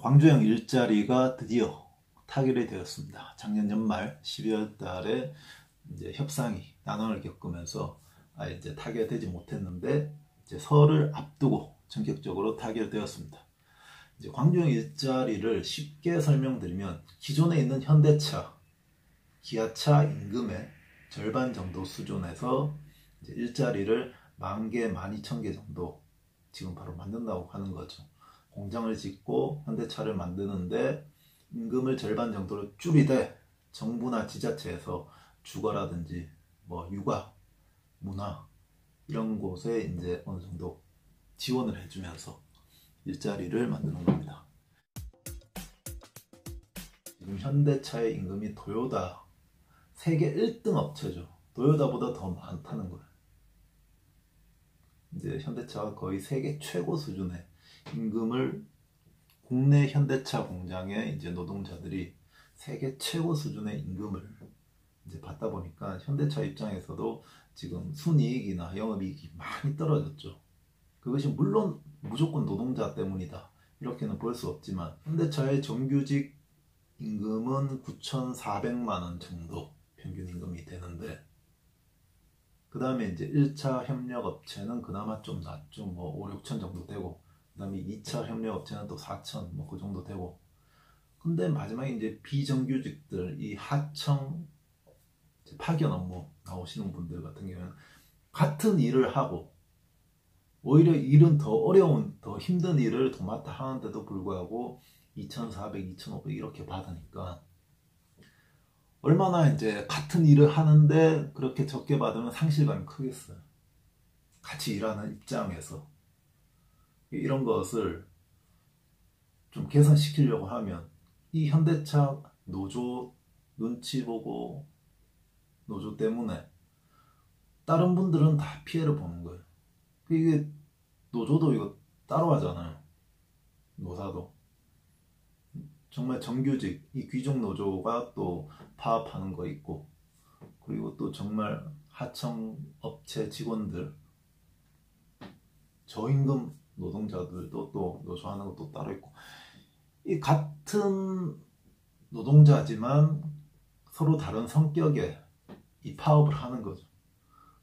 광주형 일자리가 드디어 타결이 되었습니다. 작년 연말 12월 달에 이제 협상이 난항을 겪으면서 이제 타결되지 못했는데 이제 설을 앞두고 전격적으로 타결되었습니다. 이제 광주형 일자리를 쉽게 설명드리면 기존에 있는 현대차, 기아차 임금의 절반 정도 수준에서 이제 일자리를 10,000개, 12,000개 정도 지금 바로 만든다고 하는 거죠. 공장을 짓고 현대차를 만드는데 임금을 절반 정도로 줄이되 정부나 지자체에서 주거라든지 뭐 육아, 문화 이런 곳에 이제 어느 정도 지원을 해주면서 일자리를 만드는 겁니다. 지금 현대차의 임금이 도요타 세계 1등 업체죠. 도요타보다 더 많다는 거예요. 이제 현대차가 거의 세계 최고 수준의 임금을 국내 현대차 공장의 이제 노동자들이 세계 최고 수준의 임금을 이제 받다 보니까 현대차 입장에서도 지금 순이익이나 영업이익이 많이 떨어졌죠. 그것이 물론 무조건 노동자 때문이다 이렇게는 볼 수 없지만 현대차의 정규직 임금은 9,400만 원 정도 평균 임금이 되는데 그 다음에 이제 1차 협력업체는 그나마 좀 낮죠. 뭐 5, 6천 정도 되고 그 다음에 2차 협력업체는 또 4천 뭐 그 정도 되고 근데 마지막에 이제 비정규직들 이 하청 파견 업무 나오시는 분들 같은 경우는 같은 일을 하고 오히려 일은 더 어려운 더 힘든 일을 도맡아 하는데도 불구하고 2,400, 2,500 이렇게 받으니까 얼마나 이제 같은 일을 하는데 그렇게 적게 받으면 상실감이 크겠어요. 같이 일하는 입장에서 이런 것을 좀 개선시키려고 하면 이 현대차 노조 눈치 보고 노조 때문에 다른 분들은 다 피해를 보는 거예요. 이게 노조도 이거 따로 하잖아요. 노사도. 정말 정규직, 이 귀족 노조가 또 파업하는 거 있고 그리고 또 정말 하청업체 직원들 저임금 노동자들도 또 노조하는 것도 따로 있고 이 같은 노동자지만 서로 다른 성격의 이 파업을 하는 거죠.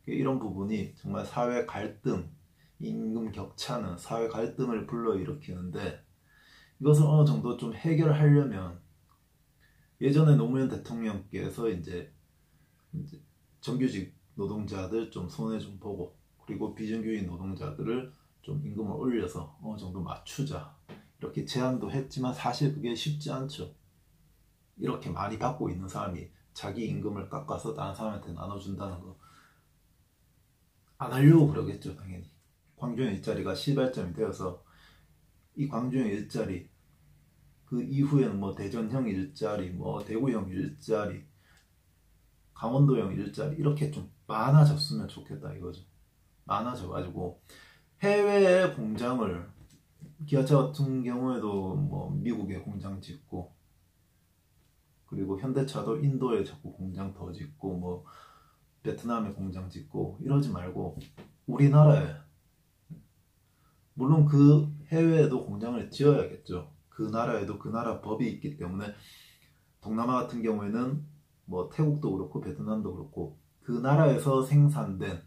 이런 부분이 정말 사회 갈등, 임금 격차는 사회 갈등을 불러일으키는데 이것을 어느 정도 좀 해결하려면 예전에 노무현 대통령께서 이제 정규직 노동자들 좀 손해 좀 보고 그리고 비정규직 노동자들을 좀 임금을 올려서 어느 정도 맞추자 이렇게 제안도 했지만 사실 그게 쉽지 않죠. 이렇게 많이 받고 있는 사람이 자기 임금을 깎아서 다른 사람한테 나눠준다는 거 안 하려고 그러겠죠. 당연히 광주형 일자리가 시발점이 되어서 이 광주형 일자리 그 이후에는 뭐 대전형 일자리 뭐 대구형 일자리 강원도형 일자리 이렇게 좀 많아졌으면 좋겠다 이거죠. 많아져가지고 해외에 공장을 기아차 같은 경우에도 뭐 미국에 공장 짓고 그리고 현대차도 인도에 자꾸 공장 더 짓고 뭐 베트남에 공장 짓고 이러지 말고 우리나라에 물론 그 해외에도 공장을 지어야겠죠. 그 나라에도 그 나라 법이 있기 때문에 동남아 같은 경우에는 뭐 태국도 그렇고 베트남도 그렇고 그 나라에서 생산된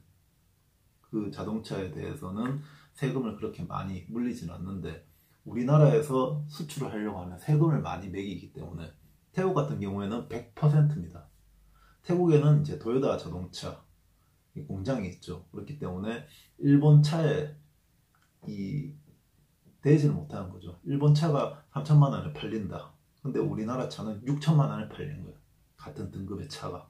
그 자동차에 대해서는 세금을 그렇게 많이 물리지는 않는데 우리나라에서 수출을 하려고 하면 세금을 많이 매기기 때문에 태국 같은 경우에는 100%입니다. 태국에는 이제 도요타 자동차 공장이 있죠. 그렇기 때문에 일본 차에 대지를 못하는 거죠. 일본 차가 3천만 원에 팔린다. 근데 우리나라 차는 6천만 원에 팔리는 거예요. 같은 등급의 차가.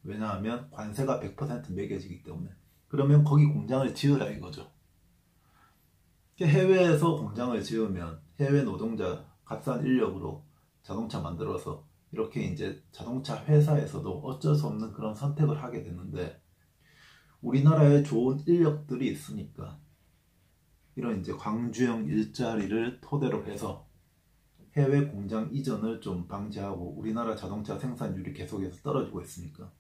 왜냐하면 관세가 100% 매겨지기 때문에. 그러면 거기 공장을 지으라 이거죠. 해외에서 공장을 지으면 해외 노동자 값싼 인력으로 자동차 만들어서 이렇게 이제 자동차 회사에서도 어쩔 수 없는 그런 선택을 하게 되는데 우리나라에 좋은 인력들이 있으니까 이런 이제 광주형 일자리를 토대로 해서 해외 공장 이전을 좀 방지하고 우리나라 자동차 생산율이 계속해서 떨어지고 있으니까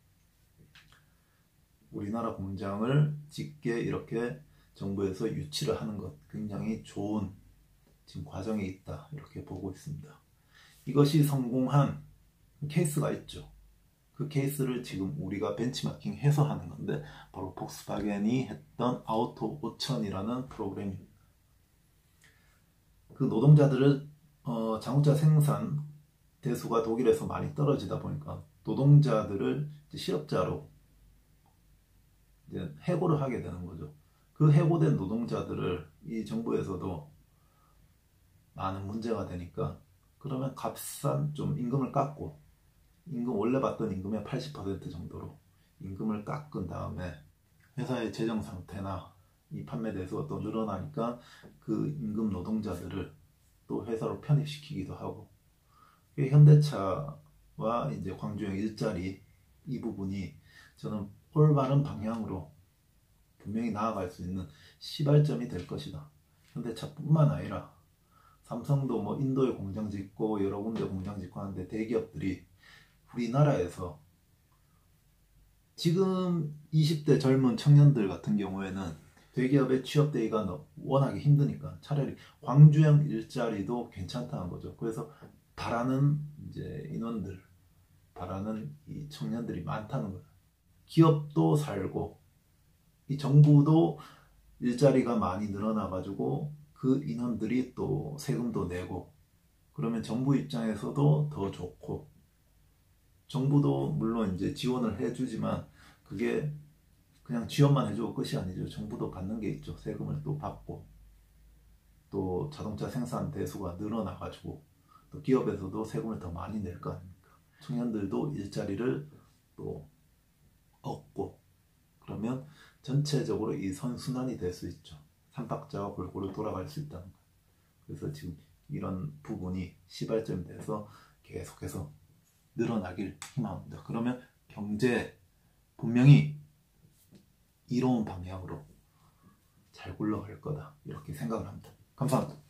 우리나라 공장을 짓게 이렇게 정부에서 유치를 하는 것 굉장히 좋은 지금 과정에 있다 이렇게 보고 있습니다. 이것이 성공한 케이스가 있죠. 그 케이스를 지금 우리가 벤치마킹 해서 하는 건데 바로 폭스바겐이 했던 아우토 5000이라는 프로그램입니다. 그 노동자들을 자동차 생산 대수가 독일에서 많이 떨어지다 보니까 노동자들을 실업자로 이제 해고를 하게 되는 거죠. 그 해고된 노동자들을 이 정부에서도 많은 문제가 되니까 그러면 값싼 좀 임금을 깎고 임금 원래 받던 임금의 80% 정도로 임금을 깎은 다음에 회사의 재정 상태나 이 판매 대수가 또 늘어나니까 그 임금 노동자들을 또 회사로 편입시키기도 하고 현대차와 이제 광주형 일자리 이 부분이 저는 올바른 방향으로 분명히 나아갈 수 있는 시발점이 될 것이다. 현대차뿐만 아니라 삼성도 뭐 인도에 공장 짓고 여러 군데 공장 짓고 하는데 대기업들이 우리나라에서 지금 20대 젊은 청년들 같은 경우에는 대기업에 취업되기가 워낙에 힘드니까 차라리 광주형 일자리도 괜찮다는 거죠. 그래서 바라는 이제 인원들, 바라는 이 청년들이 많다는 거예요. 기업도 살고 이 정부도 일자리가 많이 늘어나가지고 그 인원들이 또 세금도 내고 그러면 정부 입장에서도 더 좋고 정부도 물론 이제 지원을 해주지만 그게 그냥 지원만 해주고 끝이 아니죠. 정부도 받는 게 있죠. 세금을 또 받고 또 자동차 생산 대수가 늘어나가지고 또 기업에서도 세금을 더 많이 낼 거 아닙니까? 청년들도 일자리를 또 얻고 그러면 전체적으로 이 선순환이 될 수 있죠. 삼박자가 골고루 돌아갈 수 있다는 거예요. 그래서 지금 이런 부분이 시발점이 돼서 계속해서 늘어나길 희망합니다. 그러면 경제 분명히 이로운 방향으로 잘 굴러갈 거다 이렇게 생각을 합니다. 감사합니다.